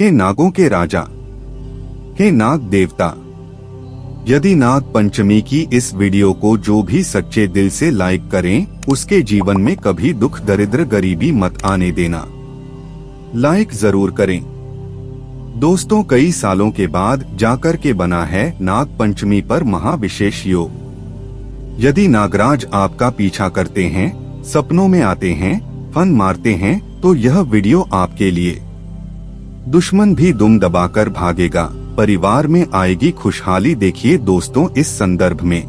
हे नागों के राजा, हे नाग देवता, यदि नाग पंचमी की इस वीडियो को जो भी सच्चे दिल से लाइक करें, उसके जीवन में कभी दुख दरिद्र गरीबी मत आने देना। लाइक जरूर करें। दोस्तों, कई सालों के बाद जाकर के बना है नाग पंचमी पर महाविशेष योग। यदि नागराज आपका पीछा करते हैं, सपनों में आते हैं, फन मारते हैं, तो यह वीडियो आपके लिए। दुश्मन भी दुम दबाकर भागेगा, परिवार में आएगी खुशहाली। देखिए दोस्तों, इस संदर्भ में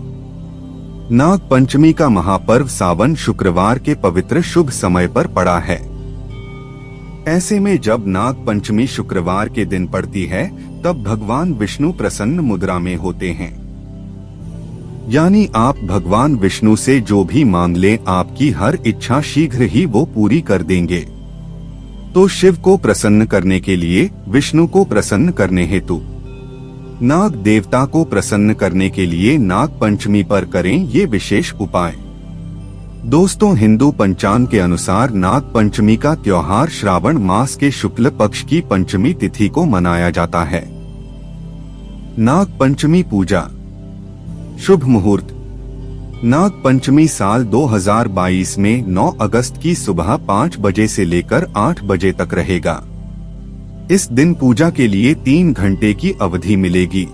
नाग पंचमी का महापर्व सावन शुक्रवार के पवित्र शुभ समय पर पड़ा है। ऐसे में जब नाग पंचमी शुक्रवार के दिन पड़ती है, तब भगवान विष्णु प्रसन्न मुद्रा में होते हैं। यानी आप भगवान विष्णु से जो भी मांग लें, आपकी हर इच्छा शीघ्र ही वो पूरी कर देंगे। तो शिव को प्रसन्न करने के लिए, विष्णु को प्रसन्न करने हेतु, नाग देवता को प्रसन्न करने के लिए नाग पंचमी पर करें ये विशेष उपाय। दोस्तों, हिंदू पंचांग के अनुसार नाग पंचमी का त्योहार श्रावण मास के शुक्ल पक्ष की पंचमी तिथि को मनाया जाता है। नाग पंचमी पूजा। शुभ मुहूर्त। नाग पंचमी साल 2022 में 9 अगस्त की सुबह 5 बजे से लेकर 8 बजे तक रहेगा। इस दिन पूजा के लिए 3 घंटे की अवधि मिलेगी।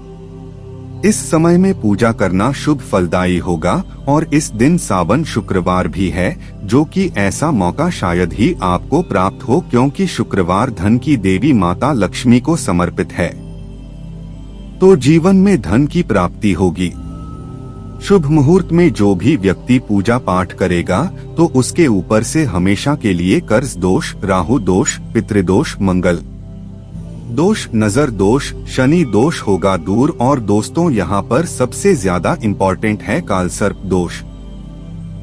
इस समय में पूजा करना शुभ फलदायी होगा और इस दिन सावन शुक्रवार भी है, जो कि ऐसा मौका शायद ही आपको प्राप्त हो, क्योंकि शुक्रवार धन की देवी माता लक्ष्मी को समर्पित है। तो जीवन में धन की प्राप्ति होगी। शुभ मुहूर्त में जो भी व्यक्ति पूजा पाठ करेगा, तो उसके ऊपर से हमेशा के लिए कर्ज दोष, राहु दोष, पितृदोष, मंगल दोष, नजर दोष, शनि दोष होगा दूर। और दोस्तों, यहाँ पर सबसे ज्यादा इम्पोर्टेंट है कालसर्प दोष,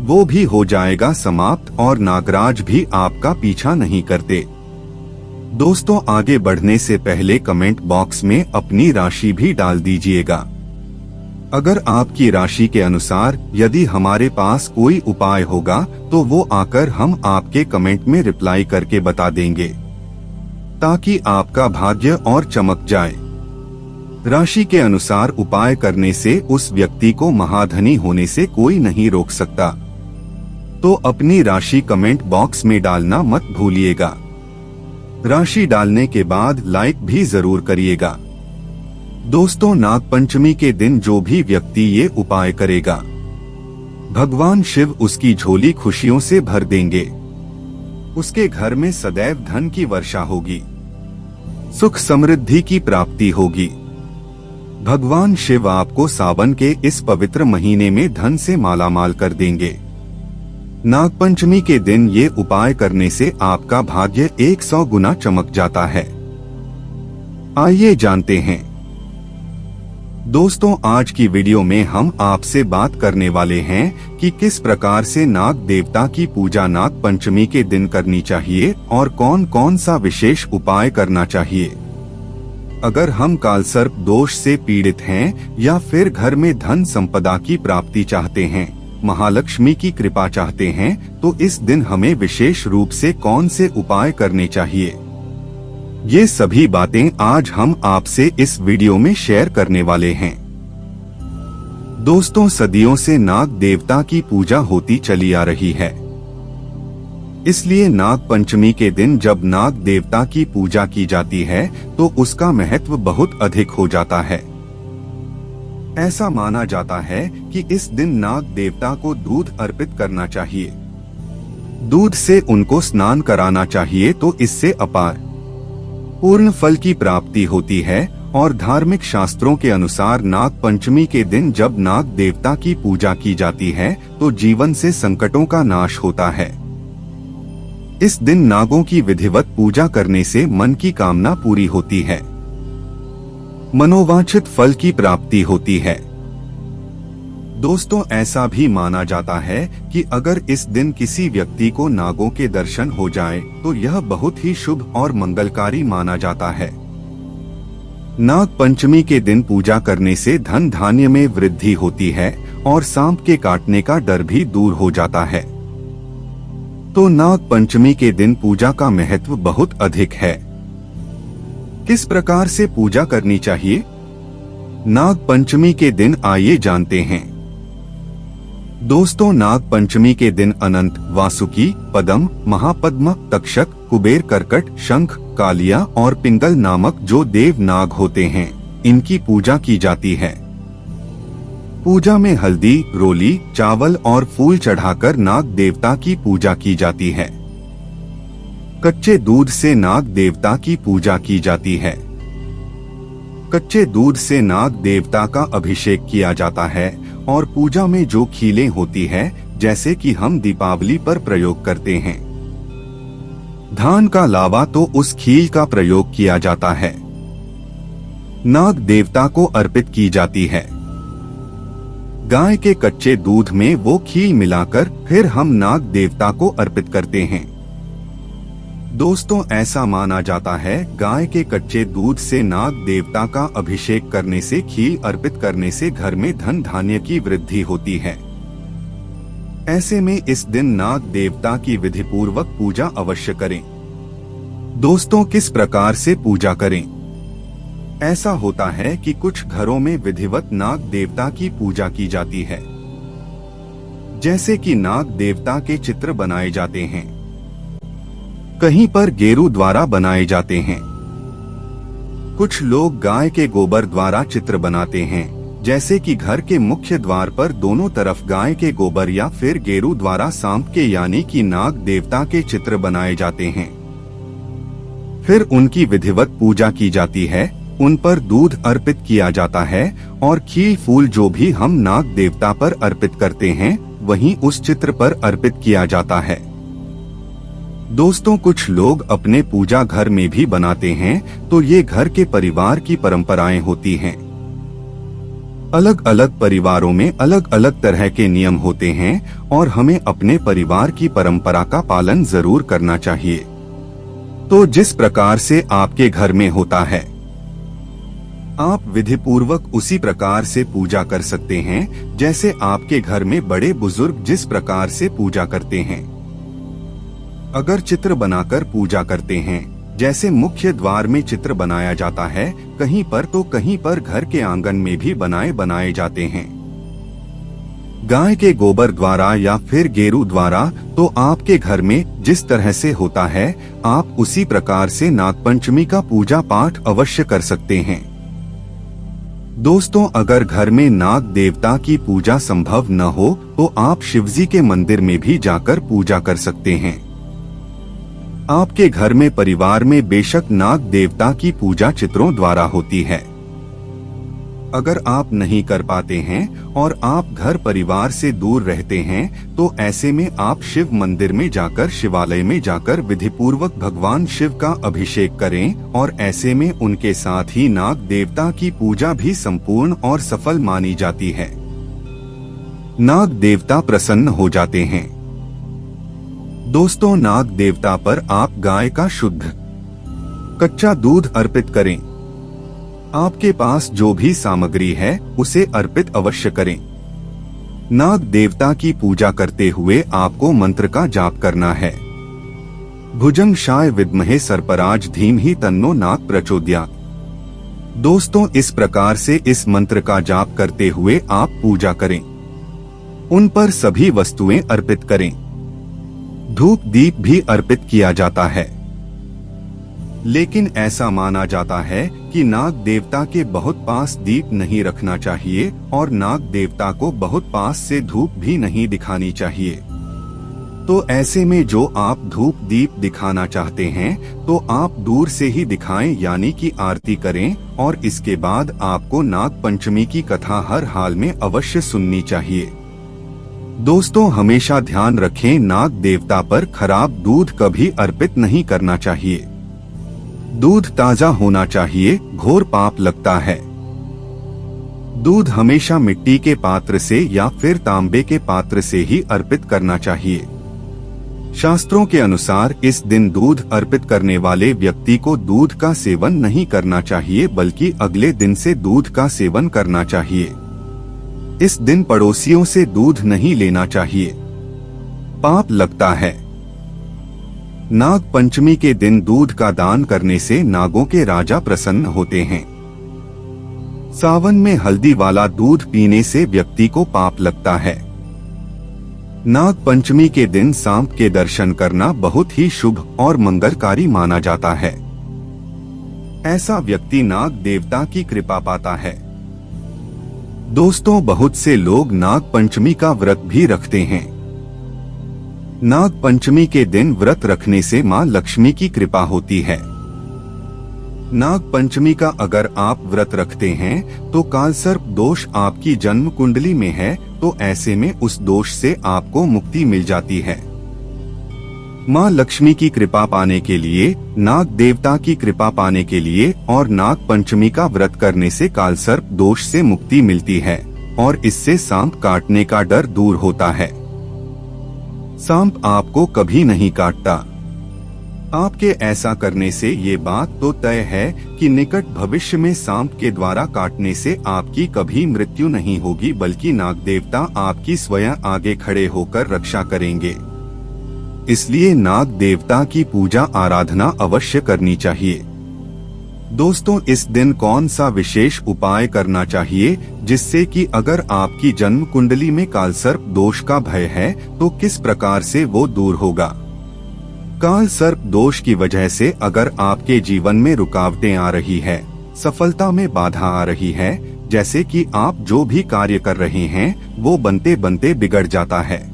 वो भी हो जाएगा समाप्त और नागराज भी आपका पीछा नहीं करते। दोस्तों, आगे बढ़ने से पहले कमेंट बॉक्स में अपनी राशि भी डाल दीजिएगा। अगर आपकी राशि के अनुसार यदि हमारे पास कोई उपाय होगा, तो वो आकर हम आपके कमेंट में रिप्लाई करके बता देंगे, ताकि आपका भाग्य और चमक जाए। राशि के अनुसार उपाय करने से उस व्यक्ति को महाधनी होने से कोई नहीं रोक सकता। तो अपनी राशि कमेंट बॉक्स में डालना मत भूलिएगा। राशि डालने के बाद लाइक भी जरूर करिएगा। दोस्तों, नाग पंचमी के दिन जो भी व्यक्ति ये उपाय करेगा, भगवान शिव उसकी झोली खुशियों से भर देंगे। उसके घर में सदैव धन की वर्षा होगी, सुख समृद्धि की प्राप्ति होगी। भगवान शिव आपको सावन के इस पवित्र महीने में धन से मालामाल कर देंगे। नाग पंचमी के दिन ये उपाय करने से आपका भाग्य 100 गुना चमक जाता है। आइए जानते हैं। दोस्तों, आज की वीडियो में हम आपसे बात करने वाले हैं कि किस प्रकार से नाग देवता की पूजा नाग पंचमी के दिन करनी चाहिए और कौन कौन सा विशेष उपाय करना चाहिए। अगर हम कालसर्प दोष से पीड़ित हैं या फिर घर में धन संपदा की प्राप्ति चाहते हैं, महालक्ष्मी की कृपा चाहते हैं, तो इस दिन हमें विशेष रूप से कौन से उपाय करने चाहिए, ये सभी बातें आज हम आपसे इस वीडियो में शेयर करने वाले हैं। दोस्तों, सदियों से नाग देवता की पूजा होती चली आ रही है। इसलिए नाग पंचमी के दिन जब नाग देवता की पूजा की जाती है, तो उसका महत्व बहुत अधिक हो जाता है। ऐसा माना जाता है कि इस दिन नाग देवता को दूध अर्पित करना चाहिए। दूध से उनको स्नान कराना चाहिए, तो इससे अपार पूर्ण फल की प्राप्ति होती है। और धार्मिक शास्त्रों के अनुसार नाग पंचमी के दिन जब नाग देवता की पूजा की जाती है, तो जीवन से संकटों का नाश होता है। इस दिन नागों की विधिवत पूजा करने से मन की कामना पूरी होती है, मनोवांछित फल की प्राप्ति होती है। दोस्तों, ऐसा भी माना जाता है कि अगर इस दिन किसी व्यक्ति को नागों के दर्शन हो जाए, तो यह बहुत ही शुभ और मंगलकारी माना जाता है। नाग पंचमी के दिन पूजा करने से धन धान्य में वृद्धि होती है और सांप के काटने का डर भी दूर हो जाता है। तो नाग पंचमी के दिन पूजा का महत्व बहुत अधिक है। किस प्रकार से पूजा करनी चाहिए? नाग पंचमी के दिन आइए जानते हैं। दोस्तों, नाग पंचमी के दिन अनंत, वासुकी, पद्म, महापद्म, तक्षक, कुबेर, करकट, शंख, कालिया और पिंगल नामक जो देव नाग होते हैं, इनकी पूजा की जाती है। पूजा में हल्दी, रोली, चावल और फूल चढ़ाकर नाग देवता की पूजा की जाती है। कच्चे दूध से नाग देवता की पूजा की जाती है। कच्चे दूध से नाग देवता का अभिषेक किया जाता है और पूजा में जो खीलें होती है, जैसे कि हम दीपावली पर प्रयोग करते हैं, धान का लावा, तो उस खील का प्रयोग किया जाता है। नाग देवता को अर्पित की जाती है। गाय के कच्चे दूध में वो खील मिलाकर फिर हम नाग देवता को अर्पित करते हैं। दोस्तों, ऐसा माना जाता है गाय के कच्चे दूध से नाग देवता का अभिषेक करने से, खील अर्पित करने से घर में धन धान्य की वृद्धि होती है। ऐसे में इस दिन नाग देवता की विधि पूर्वक पूजा अवश्य करें। दोस्तों, किस प्रकार से पूजा करें? ऐसा होता है कि कुछ घरों में विधिवत नाग देवता की पूजा की जाती है, जैसे कि नाग देवता के चित्र बनाए जाते हैं। कहीं पर गेरू द्वारा बनाए जाते हैं। कुछ लोग गाय के गोबर द्वारा चित्र बनाते हैं, जैसे कि घर के मुख्य द्वार पर दोनों तरफ गाय के गोबर या फिर गेरू द्वारा सांप के यानी कि नाग देवता के चित्र बनाए जाते हैं। फिर उनकी विधिवत पूजा की जाती है, उन पर दूध अर्पित किया जाता है और खील फूल जो भी हम नाग देवता पर अर्पित करते हैं, वहीं उस चित्र पर अर्पित किया जाता है। दोस्तों, कुछ लोग अपने पूजा घर में भी बनाते हैं, तो ये घर के परिवार की परंपराएं होती हैं। अलग अलग परिवारों में अलग अलग तरह के नियम होते हैं और हमें अपने परिवार की परंपरा का पालन जरूर करना चाहिए। तो जिस प्रकार से आपके घर में होता है, आप विधि पूर्वक उसी प्रकार से पूजा कर सकते हैं, जैसे आपके घर में बड़े बुजुर्ग जिस प्रकार से पूजा करते हैं। अगर चित्र बनाकर पूजा करते हैं, जैसे मुख्य द्वार में चित्र बनाया जाता है कहीं पर, तो कहीं पर घर के आंगन में भी बनाए जाते हैं गाय के गोबर द्वारा या फिर गेरू द्वारा, तो आपके घर में जिस तरह से होता है, आप उसी प्रकार से नागपंचमी का पूजा पाठ अवश्य कर सकते हैं। दोस्तों, अगर घर में नाग देवता की पूजा संभव न हो, तो आप शिवजी के मंदिर में भी जाकर पूजा कर सकते हैं। आपके घर में परिवार में बेशक नाग देवता की पूजा चित्रों द्वारा होती है। अगर आप नहीं कर पाते हैं और आप घर परिवार से दूर रहते हैं, तो ऐसे में आप शिव मंदिर में जाकर, शिवालय में जाकर विधि पूर्वक भगवान शिव का अभिषेक करें और ऐसे में उनके साथ ही नाग देवता की पूजा भी संपूर्ण और सफल मानी जाती है। नाग देवता प्रसन्न हो जाते हैं। दोस्तों, नाग देवता पर आप गाय का शुद्ध कच्चा दूध अर्पित करें। आपके पास जो भी सामग्री है उसे अर्पित अवश्य करें। नाग देवता की पूजा करते हुए आपको मंत्र का जाप करना है। भुजंगाय विद्महे सर्पराज धीमहि तन्नो नाग प्रचोदयात्। दोस्तों, इस प्रकार से इस मंत्र का जाप करते हुए आप पूजा करें। उन पर सभी वस्तुएं अर्पित करें। धूप दीप भी अर्पित किया जाता है, लेकिन ऐसा माना जाता है कि नाग देवता के बहुत पास दीप नहीं रखना चाहिए और नाग देवता को बहुत पास से धूप भी नहीं दिखानी चाहिए। तो ऐसे में जो आप धूप दीप दिखाना चाहते हैं, तो आप दूर से ही दिखाएं, यानी कि आरती करें, और इसके बाद आपको नाग पंचमी की कथा हर हाल में अवश्य सुननी चाहिए। दोस्तों, हमेशा ध्यान रखें, नाग देवता पर खराब दूध कभी अर्पित नहीं करना चाहिए। दूध ताजा होना चाहिए, घोर पाप लगता है। दूध हमेशा मिट्टी के पात्र से या फिर तांबे के पात्र से ही अर्पित करना चाहिए। शास्त्रों के अनुसार इस दिन दूध अर्पित करने वाले व्यक्ति को दूध का सेवन नहीं करना चाहिए, बल्कि अगले दिन से दूध का सेवन करना चाहिए। इस दिन पड़ोसियों से दूध नहीं लेना चाहिए, पाप लगता है। नाग पंचमी के दिन दूध का दान करने से नागों के राजा प्रसन्न होते हैं। सावन में हल्दी वाला दूध पीने से व्यक्ति को पाप लगता है। नाग पंचमी के दिन सांप के दर्शन करना बहुत ही शुभ और मंगलकारी माना जाता है। ऐसा व्यक्ति नाग देवता की कृपा पाता है। दोस्तों, बहुत से लोग नाग पंचमी का व्रत भी रखते हैं। नाग पंचमी के दिन व्रत रखने से मां लक्ष्मी की कृपा होती है। नाग पंचमी का अगर आप व्रत रखते हैं तो कालसर्प दोष आपकी जन्म कुंडली में है, तो ऐसे में उस दोष से आपको मुक्ति मिल जाती है। मां लक्ष्मी की कृपा पाने के लिए, नाग देवता की कृपा पाने के लिए और नाग पंचमी का व्रत करने से कालसर्प दोष से मुक्ति मिलती है और इससे सांप काटने का डर दूर होता है। सांप आपको कभी नहीं काटता। आपके ऐसा करने से ये बात तो तय है कि निकट भविष्य में सांप के द्वारा काटने से आपकी कभी मृत्यु नहीं होगी, बल्कि नाग देवता आपकी स्वयं आगे खड़े होकर रक्षा करेंगे। इसलिए नाग देवता की पूजा आराधना अवश्य करनी चाहिए। दोस्तों, इस दिन कौन सा विशेष उपाय करना चाहिए जिससे कि अगर आपकी जन्म कुंडली में कालसर्प दोष का भय है तो किस प्रकार से वो दूर होगा। कालसर्प दोष की वजह से अगर आपके जीवन में रुकावटें आ रही है, सफलता में बाधा आ रही है, जैसे कि आप जो भी कार्य कर रहे हैं वो बनते बनते बिगड़ जाता है।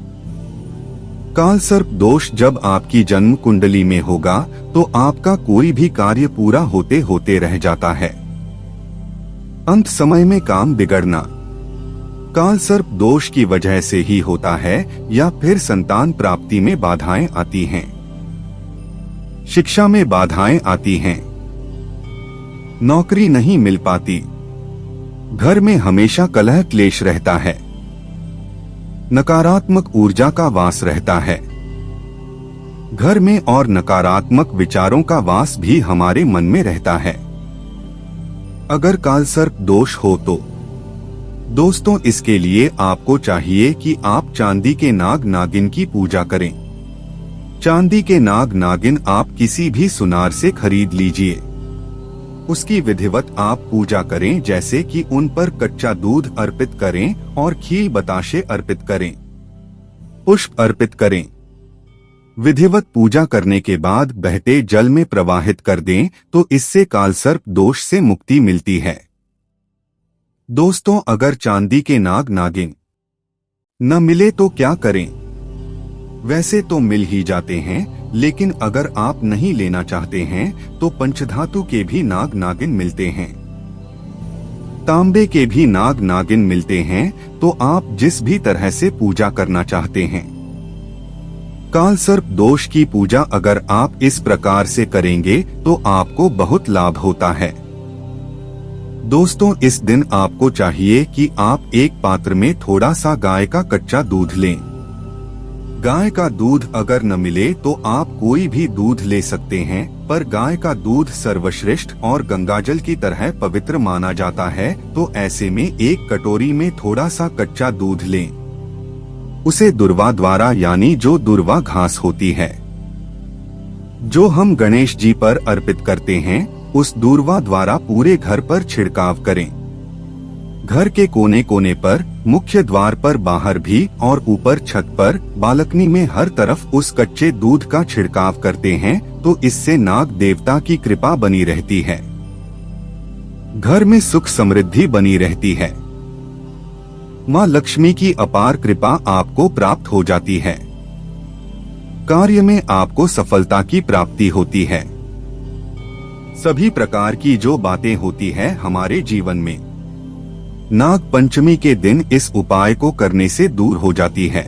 कालसर्प दोष जब आपकी जन्म कुंडली में होगा तो आपका कोई भी कार्य पूरा होते होते रह जाता है। अंत समय में काम बिगड़ना कालसर्प दोष की वजह से ही होता है, या फिर संतान प्राप्ति में बाधाएं आती हैं, शिक्षा में बाधाएं आती हैं, नौकरी नहीं मिल पाती, घर में हमेशा कलह क्लेश रहता है, नकारात्मक ऊर्जा का वास रहता है घर में और नकारात्मक विचारों का वास भी हमारे मन में रहता है। अगर कालसर्प दोष हो तो दोस्तों, इसके लिए आपको चाहिए कि आप चांदी के नाग नागिन की पूजा करें। चांदी के नाग नागिन आप किसी भी सुनार से खरीद लीजिए। उसकी विधिवत आप पूजा करें, जैसे कि उन पर कच्चा दूध अर्पित करें और खीर बताशे अर्पित करें, पुष्प अर्पित करें। विधिवत पूजा करने के बाद बहते जल में प्रवाहित कर दें तो इससे कालसर्प दोष से मुक्ति मिलती है। दोस्तों, अगर चांदी के नाग नागिन न मिले तो क्या करें? वैसे तो मिल ही जाते हैं, लेकिन अगर आप नहीं लेना चाहते हैं तो पंचधातु के भी नाग नागिन मिलते हैं, तांबे के भी नाग नागिन मिलते हैं। तो आप जिस भी तरह से पूजा करना चाहते हैं, कालसर्प दोष की पूजा अगर आप इस प्रकार से करेंगे तो आपको बहुत लाभ होता है। दोस्तों, इस दिन आपको चाहिए कि आप एक पात्र में थोड़ा सा गाय का कच्चा दूध लें। गाय का दूध अगर न मिले तो आप कोई भी दूध ले सकते हैं, पर गाय का दूध सर्वश्रेष्ठ और गंगाजल की तरह पवित्र माना जाता है। तो ऐसे में एक कटोरी में थोड़ा सा कच्चा दूध लें। उसे दुर्वा द्वारा, यानी जो दुर्वा घास होती है जो हम गणेश जी पर अर्पित करते हैं, उस दुर्वा द्वारा पूरे घर पर छिड़काव करें। घर के कोने कोने पर, मुख्य द्वार पर, बाहर भी और ऊपर छत पर, बालकनी में हर तरफ उस कच्चे दूध का छिड़काव करते हैं तो इससे नाग देवता की कृपा बनी रहती है। घर में सुख समृद्धि बनी रहती है। मां लक्ष्मी की अपार कृपा आपको प्राप्त हो जाती है। कार्य में आपको सफलता की प्राप्ति होती है। सभी प्रकार की जो बातें होती है हमारे जीवन में, नाग पंचमी के दिन इस उपाय को करने से दूर हो जाती है।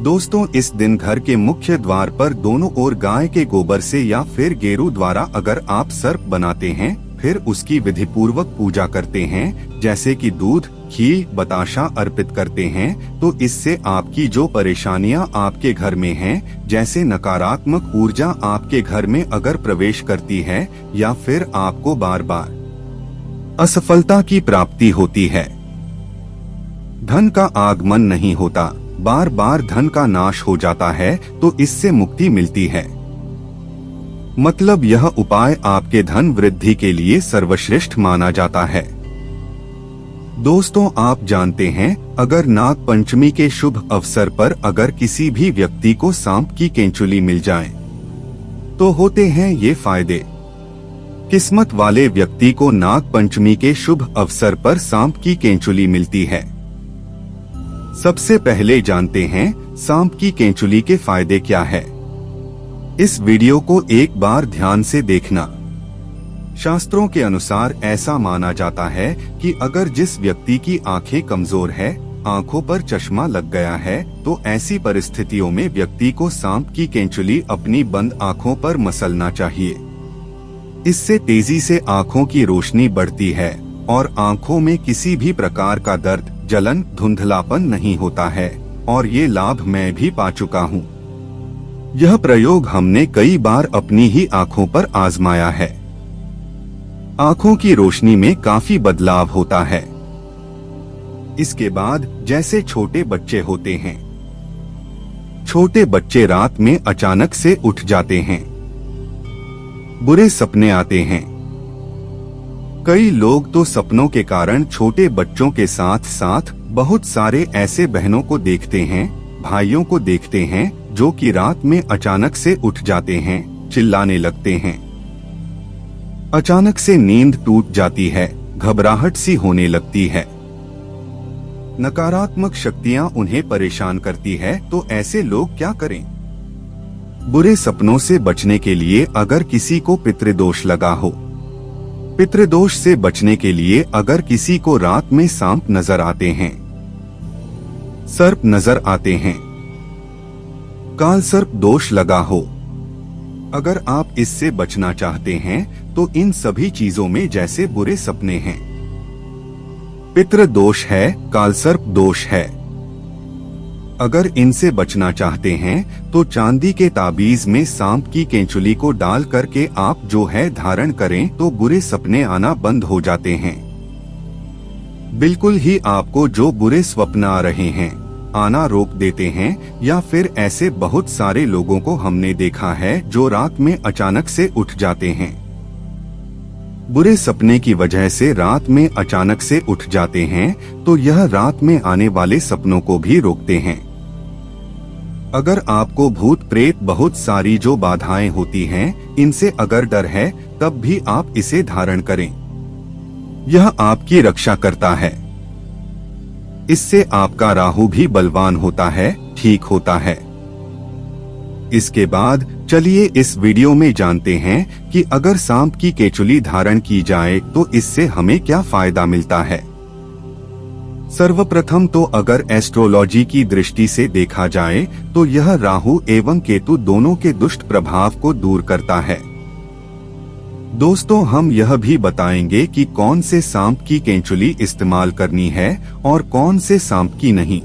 दोस्तों, इस दिन घर के मुख्य द्वार पर दोनों ओर गाय के गोबर से या फिर गेरू द्वारा अगर आप सर्प बनाते हैं, फिर उसकी विधि पूर्वक पूजा करते हैं, जैसे कि दूध, खीर, बताशा अर्पित करते हैं, तो इससे आपकी जो परेशानियां आपके घर में हैं, जैसे नकारात्मक ऊर्जा आपके घर में अगर प्रवेश करती है या फिर आपको बार बार असफलता की प्राप्ति होती है, धन का आगमन नहीं होता, बार बार धन का नाश हो जाता है तो इससे मुक्ति मिलती है। मतलब यह उपाय आपके धन वृद्धि के लिए सर्वश्रेष्ठ माना जाता है। दोस्तों, आप जानते हैं, अगर नाग पंचमी के शुभ अवसर पर अगर किसी भी व्यक्ति को सांप की केंचुली मिल जाए तो होते हैं ये फायदे। किस्मत वाले व्यक्ति को नाग पंचमी के शुभ अवसर पर सांप की केंचुली मिलती है। सबसे पहले जानते हैं सांप की केंचुली के फायदे क्या है। इस वीडियो को एक बार ध्यान से देखना। शास्त्रों के अनुसार ऐसा माना जाता है कि अगर जिस व्यक्ति की आंखें कमजोर है, आंखों पर चश्मा लग गया है, तो ऐसी परिस्थितियों में व्यक्ति को सांप की केंचुली अपनी बंद आंखों पर मसलना चाहिए। इससे तेजी से आंखों की रोशनी बढ़ती है और आंखों में किसी भी प्रकार का दर्द, जलन, धुंधलापन नहीं होता है और ये लाभ मैं भी पा चुका हूँ। यह प्रयोग हमने कई बार अपनी ही आंखों पर आजमाया है। आंखों की रोशनी में काफी बदलाव होता है। इसके बाद जैसे छोटे बच्चे होते हैं, छोटे बच्चे रात में अचानक से उठ जाते हैं, बुरे सपने आते हैं। कई लोग तो सपनों के कारण छोटे बच्चों के साथ साथ बहुत सारे ऐसे बहनों को देखते हैं, भाइयों को देखते हैं जो कि रात में अचानक से उठ जाते हैं, चिल्लाने लगते हैं। अचानक से नींद टूट जाती है, घबराहट सी होने लगती है। नकारात्मक शक्तियां उन्हें परेशान करती है, तो ऐसे लोग क्या करें? बुरे सपनों से बचने के लिए अगर किसी को पितृदोष लगा हो, पितृदोष से बचने के लिए अगर किसी को रात में सांप नजर आते हैं, सर्प नजर आते हैं, काल सर्प दोष लगा हो, अगर आप इससे बचना चाहते हैं तो इन सभी चीजों में जैसे बुरे सपने हैं, पितृ दोष है, काल सर्प दोष है, अगर इनसे बचना चाहते हैं तो चांदी के ताबीज में सांप की केंचुली को डाल करके आप जो है धारण करें तो बुरे सपने आना बंद हो जाते हैं। बिल्कुल ही आपको जो बुरे स्वप्न आ रहे हैं आना रोक देते हैं। या फिर ऐसे बहुत सारे लोगों को हमने देखा है जो रात में अचानक से उठ जाते हैं, बुरे सपने की वजह से रात में अचानक से उठ जाते हैं, तो यह रात में आने वाले सपनों को भी रोकते हैं। अगर आपको भूत प्रेत बहुत सारी जो बाधाएं होती हैं, इनसे अगर डर है तब भी आप इसे धारण करें। यह आपकी रक्षा करता है। इससे आपका राहु भी बलवान होता है, ठीक होता है। इसके बाद चलिए इस वीडियो में जानते हैं कि अगर सांप की केंचुली धारण की जाए तो इससे हमें क्या फायदा मिलता है। सर्वप्रथम तो अगर एस्ट्रोलॉजी की दृष्टि से देखा जाए तो यह राहु एवं केतु दोनों के दुष्ट प्रभाव को दूर करता है। दोस्तों, हम यह भी बताएंगे कि कौन से सांप की केंचुली इस्तेमाल करनी है और कौन से सांप की नहीं।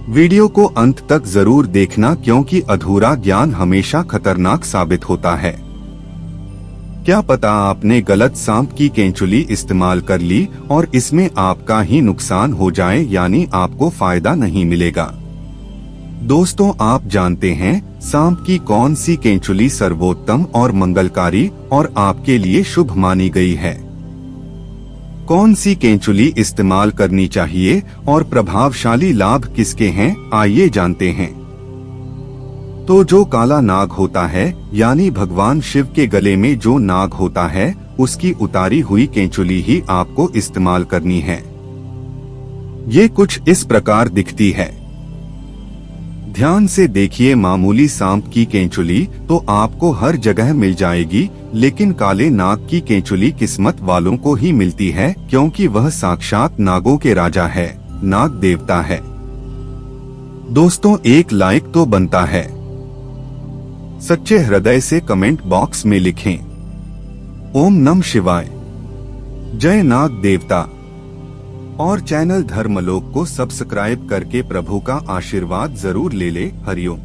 वीडियो को अंत तक जरूर देखना, क्योंकि अधूरा ज्ञान हमेशा खतरनाक साबित होता है। क्या पता आपने गलत सांप की केंचुली इस्तेमाल कर ली और इसमें आपका ही नुकसान हो जाए, यानी आपको फायदा नहीं मिलेगा। दोस्तों, आप जानते हैं सांप की कौन सी केंचुली सर्वोत्तम और मंगलकारी और आपके लिए शुभ मानी गई है? कौन सी केंचुली इस्तेमाल करनी चाहिए और प्रभावशाली लाभ किसके हैं, आइए जानते हैं। तो जो काला नाग होता है, यानी भगवान शिव के गले में जो नाग होता है, उसकी उतारी हुई केंचुली ही आपको इस्तेमाल करनी है। ये कुछ इस प्रकार दिखती है। ध्यान से देखिए, मामूली सांप की केंचुली तो आपको हर जगह मिल जाएगी, लेकिन काले नाग की केंचुली किस्मत वालों को ही मिलती है, क्योंकि वह साक्षात नागों के राजा है, नाग देवता है। दोस्तों, एक लाइक तो बनता है। सच्चे हृदय से कमेंट बॉक्स में लिखें ओम नमः शिवाय, जय नाग देवता, और चैनल धर्मलोक को सब्सक्राइब करके प्रभु का आशीर्वाद जरूर ले ले। हरिओम।